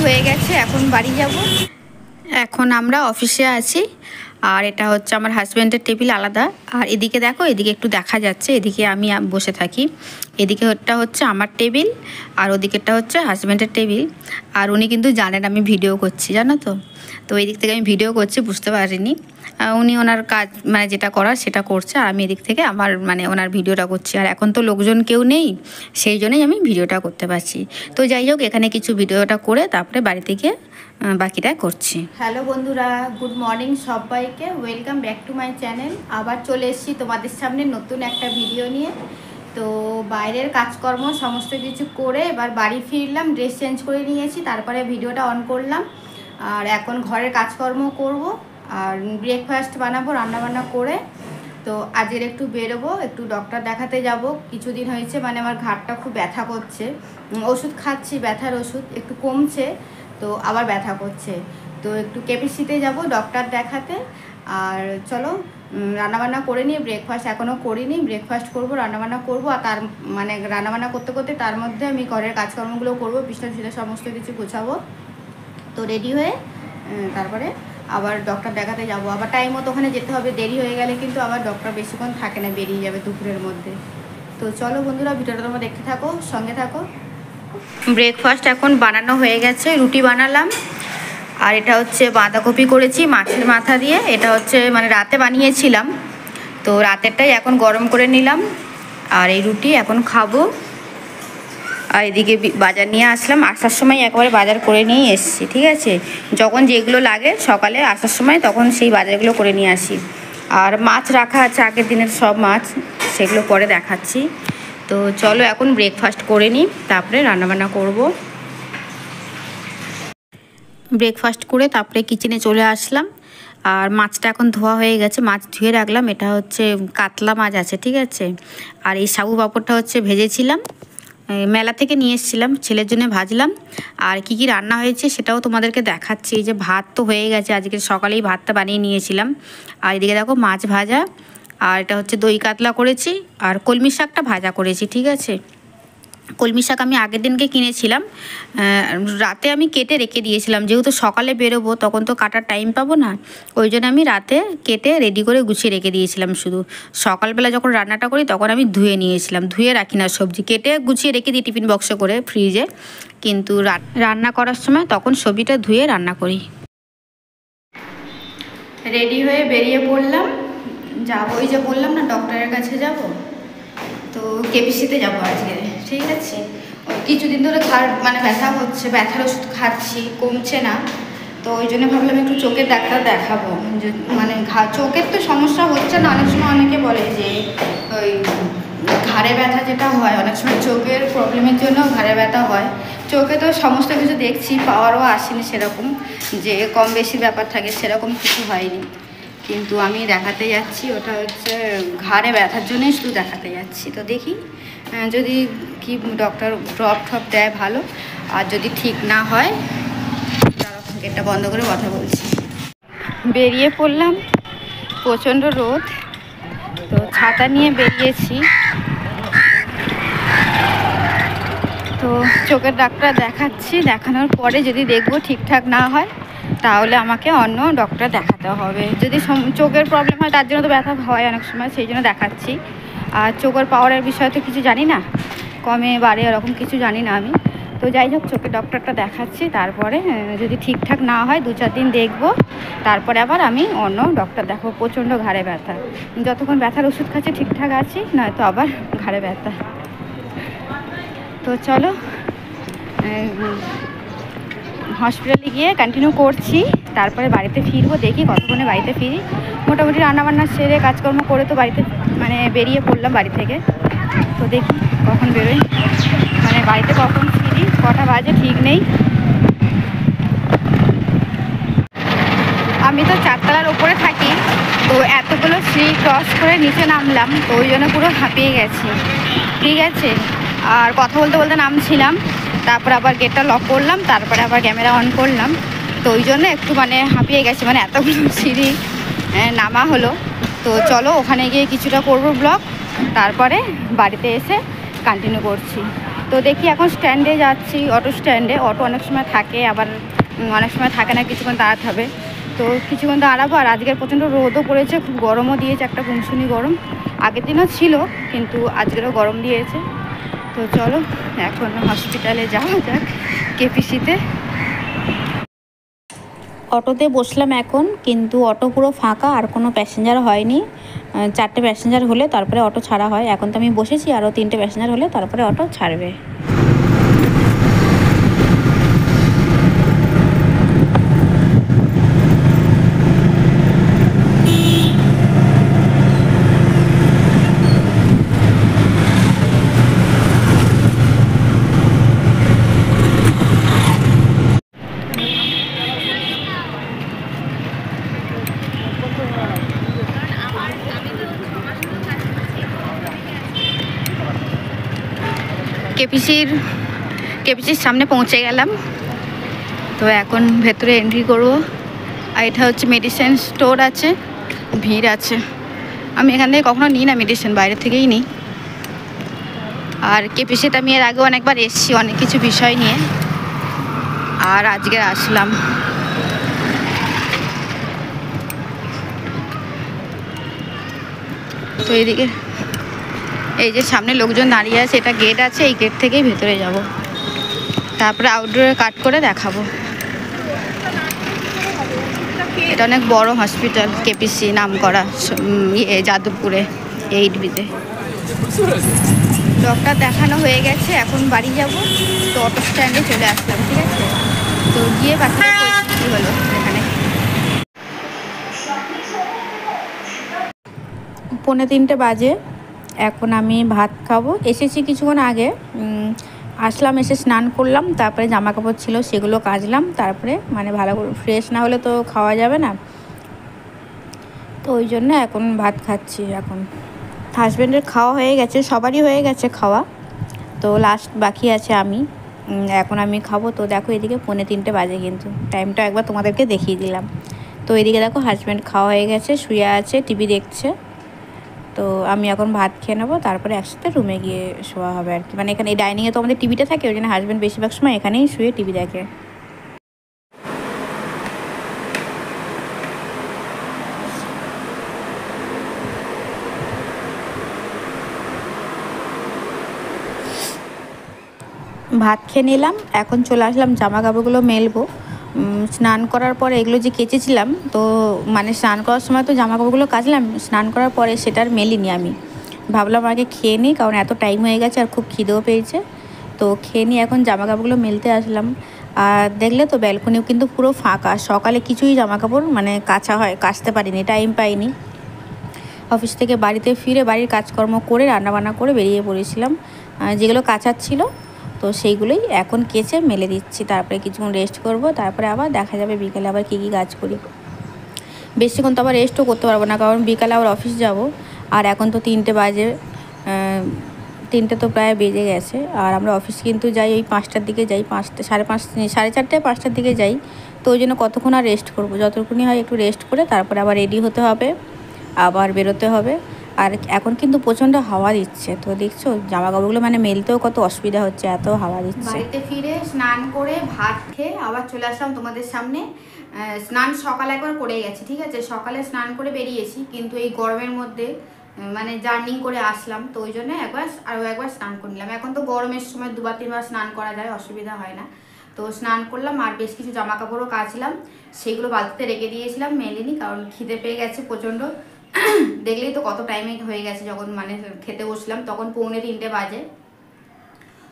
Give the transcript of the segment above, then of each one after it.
হয়ে গেছে, এখন বাড়ি যাব। এখন আমরা অফিসে আছি, আর এটা হচ্ছে আমার হাজব্যান্ডের টেবিল আলাদা। আর এদিকে দেখো, এদিকে একটু দেখা যাচ্ছে, এদিকে আমি বসে থাকি। এদিকে ওটা হচ্ছে আমার টেবিল, আর ওদিকেরটা হচ্ছে হাজব্যান্ডের টেবিল। আর উনি কিন্তু জানেন আমি ভিডিও করছি, জানো তো। তো এই দিক থেকে আমি ভিডিও করছি, বুঝতে পারিনি। উনি ওনার কাজ মানে যেটা করার সেটা করছে, আর আমি এদিক থেকে আমার মানে ওনার ভিডিওটা করছি। আর এখন তো লোকজন কেউ নেই, সেই জন্যই আমি ভিডিওটা করতে পারছি। তো যাই হোক, এখানে কিছু ভিডিওটা করে তারপরে বাড়িতে গিয়ে বাকিটা করছি। হ্যালো বন্ধুরা, গুড মর্নিং সবাইকে, welcome back to my channel. আবার চলে এসেছি তোমাদের সামনে নতুন একটা ভিডিও নিয়ে। তো বাইরের কাজকর্ম সমস্ত কিছু করে এবার বাড়ি ফিরলাম, ড্রেস চেঞ্জ করে নিয়েছি, তারপরে ভিডিওটা অন করলাম। আর এখন ঘরের কাজকর্ম করব, আর ব্রেকফাস্ট বানাবো রান্নাবান্না করে। তো আজকের একটু বেরোবো, একটু ডক্টর দেখাতে যাব। কিছুদিন হয়েছে মানে আমার ঘাড়টা খুব ব্যথা করছে, ওষুধ খাচ্ছি, ব্যথার ওষুধ একটু কমছে, তো আবার ব্যথা করছে। তো একটু কেপিসিতে যাব ডক্টর দেখাতে। আর চলো রান্নাবান্না করে নিই, ব্রেকফাস্ট এখনও করিনি, ব্রেকফাস্ট করব, রান্নাবান্না করব। আর তার মানে রান্নাবান্না করতে করতে তার মধ্যে আমি ঘরের কাজকর্মগুলো করব, বিছানা ফিছানা সমস্ত কিছু গোছাবো। তো রেডি হয়ে তারপরে আবার ডক্টর দেখাতে যাব। আবার টাইম মতো ওখানে যেতে হবে, দেরি হয়ে গেলে কিন্তু আবার ডক্টর বেশিক্ষণ থাকে না, বেরিয়ে যাবে দুপুরের মধ্যে। তো চলো বন্ধুরা, ভিডিওটা তোমরা দেখতে থাকো, সঙ্গে থাকো। ব্রেকফাস্ট এখন বানানো হয়ে গেছে, রুটি বানালাম। আর এটা হচ্ছে বাঁধাকপি করেছি মাছের মাথা দিয়ে, এটা হচ্ছে মানে রাতে বানিয়েছিলাম, তো রাতেরটাই এখন গরম করে নিলাম। আর এই রুটি এখন খাবো। আর এদিকে বাজার নিয়ে আসলাম, আসার সময় একবারে বাজার করে নিয়ে এসেছি, ঠিক আছে। যখন যেগুলো লাগে সকালে আসার সময় তখন সেই বাজারগুলো করে নিয়ে আসি। আর মাছ রাখা আছে আগের দিনের সব মাছ, সেগুলো পরে দেখাচ্ছি। তো চলো এখন ব্রেকফাস্ট করে নিই, তারপরে রান্নাবান্না করব। ব্রেকফাস্ট করে তারপরে কিচেনে চলে আসলাম। আর মাছটা এখন ধোয়া হয়ে গেছে, মাছ ধুয়ে রাখলাম। এটা হচ্ছে কাতলা মাছ আছে, ঠিক আছে। আর এই সাবু পাঁপড়টা হচ্ছে ভেজেছিলাম, মেলা থেকে নিয়ে এসেছিলাম, ছেলের জন্য ভাজলাম। আর কি কি রান্না হয়েছে সেটাও তোমাদেরকে দেখাচ্ছি। এই যে ভাত তো হয়ে গেছে, আজকে সকালেই ভাতটা বানিয়ে নিয়েছিলাম। আর এদিকে দেখো মাছ ভাজা, আর এটা হচ্ছে দই কাতলা করেছি, আর কলমি শাকটা ভাজা করেছি, ঠিক আছে। কলমি শাক আমি আগের দিনকে কিনেছিলাম, রাতে আমি কেটে রেখে দিয়েছিলাম, যেহেতু সকালে বেরোবো তখন তো কাটার টাইম পাবো না, ওই জন্য আমি রাতে কেটে রেডি করে গুছিয়ে রেখে দিয়েছিলাম। শুধু সকালবেলা যখন রান্নাটা করি তখন আমি ধুয়ে নিয়েছিলাম, ধুয়ে রাখি না সবজি, কেটে গুছিয়ে রেখে দিই টিফিন বক্সে করে ফ্রিজে, কিন্তু রান্না করার সময় তখন সবজিটা ধুয়ে রান্না করি। রেডি হয়ে বেরিয়ে পড়লাম, যাবো, ওই যে বললাম না ডক্টরের কাছে যাব, তো কেপিসিতে যাবো আজকে, ঠিক আছে। কিছুদিন ধরে ঘাড় মানে ব্যথা হচ্ছে, ব্যথার ওষুধ খাচ্ছি, কমছে না। তো ওই জন্য ভাবলাম একটু চোখের ডাক্তার দেখাবো। মানে চোখের তো সমস্যা হচ্ছে না, অনেক সময় অনেকে বলে যে ওই ঘাড়ে ব্যথা যেটা হয়, অনেক সময় চোখের প্রবলেমের জন্য ঘাড়ে ব্যথা হয়। চোখে তো সমস্ত কিছু দেখছি, পাওয়ারও আসেনি সেরকম, যে কম বেশি ব্যাপার থাকে সেরকম কিছু হয়নি। কিন্তু আমি দেখাতে যাচ্ছি, ওটা হচ্ছে ঘাড়ে ব্যথার জন্যই শুধু দেখাতে যাচ্ছি। তো দেখি যদি কি ডক্টর ড্রপ টপ দেয় ভালো, আর যদি ঠিক না হয় গেটটা বন্ধ করে কথা বলছি। বেরিয়ে পড়লাম, প্রচণ্ড রোদ, তো ছাতা নিয়ে বেরিয়েছি। তো চোখের ডাক্তার দেখাচ্ছি, দেখানোর পরে যদি দেখবো ঠিকঠাক না হয় তাহলে আমাকে অন্য ডক্টর দেখাতে হবে। যদি চোখের প্রবলেম হয়, তার জন্য তো ব্যথা হয় অনেক সময়, সেই জন্য দেখাচ্ছি। আর চোখের পাওয়ারের বিষয়ে তো কিছু জানি না, কমে বাড়ে এরকম কিছু জানি না আমি। তো যাই হোক, চোখের ডক্টরটা দেখাচ্ছি, তারপরে যদি ঠিকঠাক না হয় 2-4 দিন দেখবো, তারপরে আবার আমি অন্য ডক্টর দেখাবো। প্রচণ্ড ঘাড়ে ব্যথা, যতক্ষণ ব্যথার ওষুধ খাচ্ছি ঠিকঠাক আছি, নয়তো আবার ঘাড়ে ব্যথা। তো চলো হসপিটালে গিয়ে কন্টিনিউ করছি, তারপরে বাড়িতে ফিরবো। দেখি কতক্ষণে বাড়িতে ফিরি। মোটামুটি রান্নাবান্না সেরে কাজকর্ম করে তো বাড়িতে মানে বেরিয়ে পড়লাম বাড়ি থেকে। তো দেখি কখন বেরোই, মানে বাড়িতে কখন ফিরি, কটা বাজে ঠিক নেই। আমি তো 4তলার ওপরে থাকি, তো এতগুলো সিঁড়ি ক্রস করে নিচে নামলাম, তো ওই জন্য পুরো হাঁপিয়ে গেছি, ঠিক আছে। আর কথা বলতে বলতে নামছিলাম, তারপর আবার গেটটা লক করলাম, তারপরে আবার ক্যামেরা অন করলাম, তো ওই জন্য একটু মানে হাঁপিয়ে গেছি, মানে এতগুলো সিঁড়ি নামা হলো। তো চলো ওখানে গিয়ে কিছুটা করবো ব্লগ, তারপরে বাড়িতে এসে কন্টিনিউ করছি। তো দেখি এখন স্ট্যান্ডে যাচ্ছি, অটো স্ট্যান্ডে। অটো অনেক সময় থাকে, আবার অনেক সময় থাকে না, কিছুক্ষণ দাঁড়াতে হবে। তো কিছুক্ষণ দাঁড়াবো। আর আজকের প্রচণ্ড রোদও পড়েছে, খুব গরমও দিয়েছে, একটা গুনসুনি গরম। আগের দিনও ছিল, কিন্তু আজকেরও গরম দিয়েছে। তো চলো এখন হসপিটালে যাওয়া যাক, কেপিসিতে। অটোতে বসলাম এখন, কিন্তু অটো পুরো ফাঁকা, আর কোনো প্যাসেঞ্জার হয়নি। 4টে প্যাসেঞ্জার হলে তারপরে অটো ছাড়া হয়। এখন তো আমি বসেছি, আরও 3টে প্যাসেঞ্জার হলে তারপরে অটো ছাড়বে। কেপিসির সামনে পৌঁছে গেলাম। তো এখন ভেতরে এন্ট্রি করবো। আর এটা হচ্ছে মেডিসিন স্টোর আছে, ভিড় আছে। আমি এখান থেকে কখনো নিই না মেডিসিন, বাইরে থেকেই নিই। আর কেপিসিতে আমি এর আগে অনেকবার এসেছি অনেক কিছু বিষয় নিয়ে, আর আজকে আসলাম। তো এইদিকে এই যে সামনে লোকজন দাঁড়িয়ে আছে, এটা গেট আছে, এই গেট থেকেই ভেতরে যাব, তারপরে আউটডোরে কাট করে দেখাবো। এটা অনেক বড় হসপিটাল, কেপিসি নাম করা, যাদবপুরে 8B-তে। ডক্টর দেখানো হয়ে গেছে, এখন বাড়ি যাব। তো অটো স্ট্যান্ডে চলে আসলাম, ঠিক আছে। তো গিয়ে বাকিটা পরিস্থিতি হলো এখানে। 2:45 বাজে, এখন আমি ভাত খাবো। এসেছি কিছুক্ষণ আগে, আসলাম, এসে স্নান করলাম, তারপরে জামা কাপড় ছিল সেগুলো কাচলাম, তারপরে মানে ভালো করে ফ্রেশ না হলে তো খাওয়া যাবে না। তো ওই জন্য এখন ভাত খাচ্ছি। এখন হাজব্যান্ডের খাওয়া হয়ে গেছে, সবারই হয়ে গেছে খাওয়া, তো লাস্ট বাকি আছে আমি। এখন আমি খাবো। তো দেখো এদিকে 2:45 বাজে, কিন্তু টাইমটা একবার তোমাদেরকে দেখিয়ে দিলাম। তো এদিকে দেখো হাজব্যান্ড খাওয়া হয়ে গেছে, শুয়ে আছে, টিভি দেখছে। তো আমি এখন ভাত খেয়ে নেবো, তারপরে একসাথে রুমে গিয়ে শোয়া হবে আর কি। মানে এখানে এই ডাইনিংয়ে তো আমাদের টিভিটা থাকে, ওই জন্য হাজব্যান্ড বেশিরভাগ সময় এখানেই শুয়ে টিভি দেখে। ভাত খেয়ে নিলাম, এখন চলে আসলাম জামা কাপড়গুলো মেলবো। স্নান করার পরে এগুলো যে কেচেছিলাম, তো মানে স্নান করার সময় তো জামা কাপড়গুলো কাচলাম, স্নান করার পরে সেটা আর মেলিনি। আমি ভাবলাম আগে খেয়ে নিই, কারণ এত টাইম হয়ে গেছে আর খুব খিদেও পেয়েছে। তো খেয়ে নিয়ে এখন জামা কাপড়গুলো মেলতে আসলাম। আর দেখলে তো ব্যালকনিও কিন্তু পুরো ফাঁকা। সকালে কিছুই জামা কাপড় মানে কাচতে পারিনি, টাইম পাইনি। অফিস থেকে বাড়িতে ফিরে বাড়ির কাজকর্ম করে রান্নাবান্না করে বেরিয়ে পড়েছিলাম, যেগুলো কাচার ছিল। তো সেইগুলোই এখন কেচে মেলে দিচ্ছি, তারপরে কিছুক্ষণ রেস্ট করব, তারপরে আবার দেখা যাবে বিকেলে আবার কী কী কাজ করি। বেশিক্ষণ তো আবার রেস্টও করতে পারবো না, কারণ বিকালে আবার অফিস যাব। আর এখন তো 3টে বাজে, 3টে তো প্রায় বেজে গেছে। আর আমরা অফিস কিন্তু যাই ওই 5টার দিকে যাই, 5টে, 5:30, 4:30, 5টার দিকে যাই। তো ওই জন্য কতক্ষণ আর রেস্ট করবো, যতক্ষণই হয় একটু রেস্ট করে তারপরে আবার রেডি হতে হবে, আবার বেরোতে হবে। আর এখন কিন্তু প্রচণ্ড হাওয়া দিচ্ছে, তো দেখছো জামা কাপড়গুলো মানে মেলতেও কত অসুবিধা হচ্ছে, এত হাওয়া দিচ্ছে। বাড়িতে ফিরে স্নান করে ভাত খেয়ে আবার চলে আসলাম তোমাদের সামনে। স্নান সকালে একবার করে গেছি, ঠিক আছে, সকালে স্নান করে বেরিয়েছি, কিন্তু এই গরমের মধ্যে মানে জার্নিং করে আসলাম, তো ওই জন্য আরও একবার স্নান করে নিলাম। এখন তো গরমের সময় 2-3বার স্নান করা যায়, অসুবিধা হয় না। তো স্নান করলাম, আর বেশ কিছু জামা কাপড়ও কাচলাম, সেগুলো বালতিতে রেখে দিয়েছিলাম, মেলিনি, কারণ খিদে পেয়ে গেছে প্রচণ্ড। দেখলেই তো কত টাইমে হয়ে গেছে, যখন মানে খেতে বসলাম তখন 2:45 বাজে।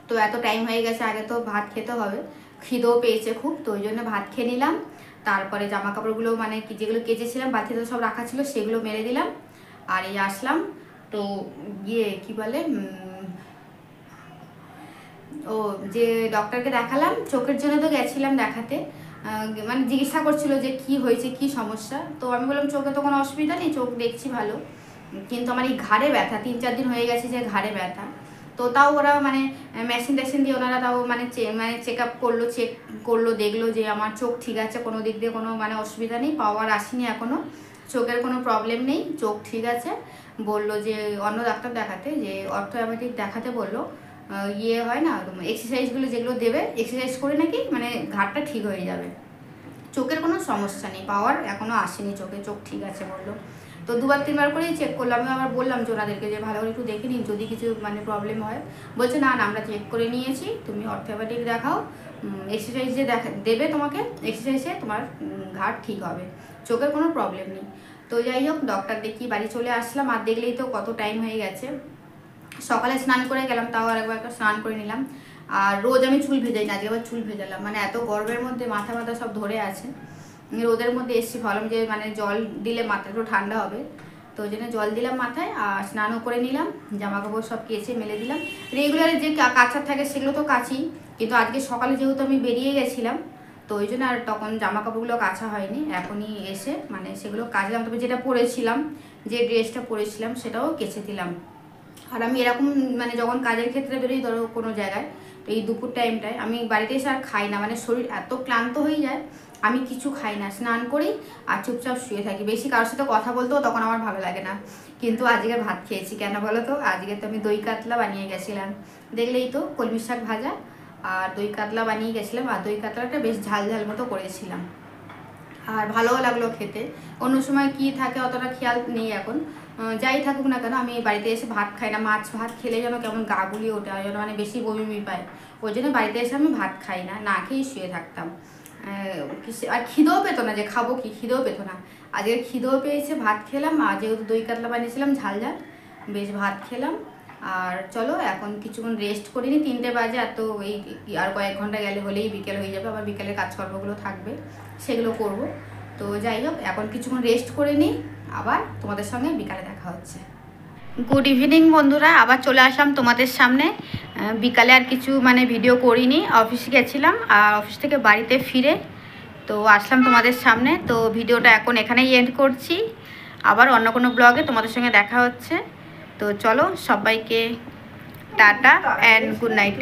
তো এত টাইম হয়ে গেছে, আগে তো ভাত খেতে হবে, খিদেও পেয়েছে খুব। তো ওই জন্য ভাত খেয়ে নিলাম, তারপরে জামা কাপড়গুলো মানে যেগুলো কেচেছিলাম বালতিতে সব রাখা ছিল সেগুলো মেরে দিলাম, আর এই আসলাম। তো কি বলে, ও যে ডক্টরকে দেখালাম চোখের জন্য, তো গেছিলাম দেখাতে। মানে জিজ্ঞাসা করছিল যে কি হয়েছে, কি সমস্যা। তো আমি বললাম চোখে তো কোনো অসুবিধা নেই, চোখ দেখছি ভালো, কিন্তু আমার এই ঘাড়ে ব্যথা, 3-4 দিন হয়ে গেছে যে ঘাড়ে ব্যথা। তো তাও ওরা মানে মেশিন টেশিন দিয়ে ওনারা তাও মানে চেক আপ করলো, দেখলো যে আমার চোখ ঠিক আছে, কোনো দিক দিয়ে কোনো মানে অসুবিধা নেই, পাওয়ার আসেনি এখনও, চোখের কোনো প্রবলেম নেই, চোখ ঠিক আছে। বললো যে অন্য ডাক্তার দেখাতে, যে অর্থোপ্যাথিক দেখাতে বললো। ইয়ে হয় না, এক্সারসাইজগুলো যেগুলো দেবে, এক্সারসাইজ করে নাকি মানে ঘাটটা ঠিক হয়ে যাবে। চোখের কোনো সমস্যা নেই, পাওয়ার এখনও আসেনি চোখে, চোখ ঠিক আছে বললো। তো 2-3 বার করেই চেক করলাম। আমি আবার বললাম যে ওনাদেরকে যে ভালো করে একটু দেখে নিন, যদি কিছু মানে প্রবলেম হয়। বলছে না না, আমরা চেক করে নিয়েছি, তুমি অর্থোপেডিক দেখাও, এক্সারসাইজ যে দেবে তোমাকে, এক্সারসাইজে তোমার ঘাট ঠিক হবে, চোখের কোনো প্রবলেম নেই। তো যাই হোক, ডক্টর দেখিয়ে বাড়ি চলে আসলাম। আর দেখলেই তো কত টাইম হয়ে গেছে। সকালে স্নান করে গেলাম, তাও আর একবার স্নান করে নিলাম। আর রোজ আমি চুল ভেজাই না, আজকে আবার চুল ভেজালাম, মানে এত গরমের মধ্যে মাথা ব্যথা সব ধরে আছে। রোদের মধ্যে এসছি, ভাবলাম যে মানে জল দিলে মাথা একটু ঠান্ডা হবে, তো ওই জন্য জল দিলাম মাথায়। আর স্নানও করে নিলাম, জামা কাপড় সব কেচে মেলে দিলাম। রেগুলারে যে কাচার থাকে সেগুলো তো কাচি, কিন্তু আজকে সকালে যেহেতু আমি বেরিয়ে গেছিলাম, তো ওই জন্য আর তখন জামা কাপড়গুলো কাচা হয়নি। এখনই এসে মানে সেগুলো কাচলাম। তবে যেটা পরেছিলাম, যে ড্রেসটা পরেছিলাম সেটাও কেচে দিলাম। আর আমি এরকম মানে যখন কাজের ক্ষেত্রে বেরোই, ধরো কোনো জায়গায়, তো এই দুপুর টাইমটায় আমি বাড়িতে এসে আর খাই না, মানে শরীর এত ক্লান্ত হয়ে যায়, আমি কিছু খাই না, স্নান করি আর চুপচাপ শুয়ে থাকি। বেশি কারোর সাথে কথা বলতেও তখন আমার ভালো লাগে না। কিন্তু আজকে ভাত খেয়েছি কেন বলো তো? আজকে তো আমি দই কাতলা বানিয়ে গেছিলাম, দেখলেই তো, কলমি শাক ভাজা আর দই কাতলা বানিয়ে গেছিলাম। আর দই কাতলাটা বেশ ঝাল ঝাল মতো করেছিলাম, আর ভালোও লাগলো খেতে। অন্য সময় কি থাকে অতটা খেয়াল নেই এখন। যাই থাকুক না কেন, আমি বাড়িতে এসে ভাত খাই না। মাছ ভাত খেলে যেন কেমন গা গুলিয়ে ওঠে, যেন মানে বেশি বমি পায়। ওই জন্য বাড়িতে এসে আমি ভাত খাই না, না খেয়েই শুয়ে থাকতাম। আর খিদেও পেতো না, যে খাবো কি, খিদেও পেতো না। আজকে খিদেও পেয়েছে, ভাত খেলাম। আর যেহেতু দই কাতলা বানিয়েছিলাম ঝাল ঝাল, বেশ ভাত খেলাম। আর চলো এখন কিছুক্ষণ রেস্ট করিনি, 3টে বাজে। আর তো এই আর কয়েক ঘন্টা গেলে হলেই বিকেল হয়ে যাবে, আবার বিকেলের কাজকর্মগুলো থাকবে, সেগুলো করব। তো যাই হোক, এখন কিছুক্ষণ রেস্ট করে নিই, আবার তোমাদের সঙ্গে বিকালে দেখা হচ্ছে। গুড ইভিনিং বন্ধুরা, আবার চলে আসলাম তোমাদের সামনে। বিকালে আর কিছু মানে ভিডিও করিনি, অফিসে গেছিলাম, আর অফিস থেকে বাড়িতে ফিরে তো আসলাম তোমাদের সামনে। তো ভিডিওটা এখন এখানেই এন্ড করছি, আবার অন্য কোনো ব্লগে তোমাদের সঙ্গে দেখা হচ্ছে। তো চলো, সবাইকে টাটা অ্যান্ড গুড নাইট।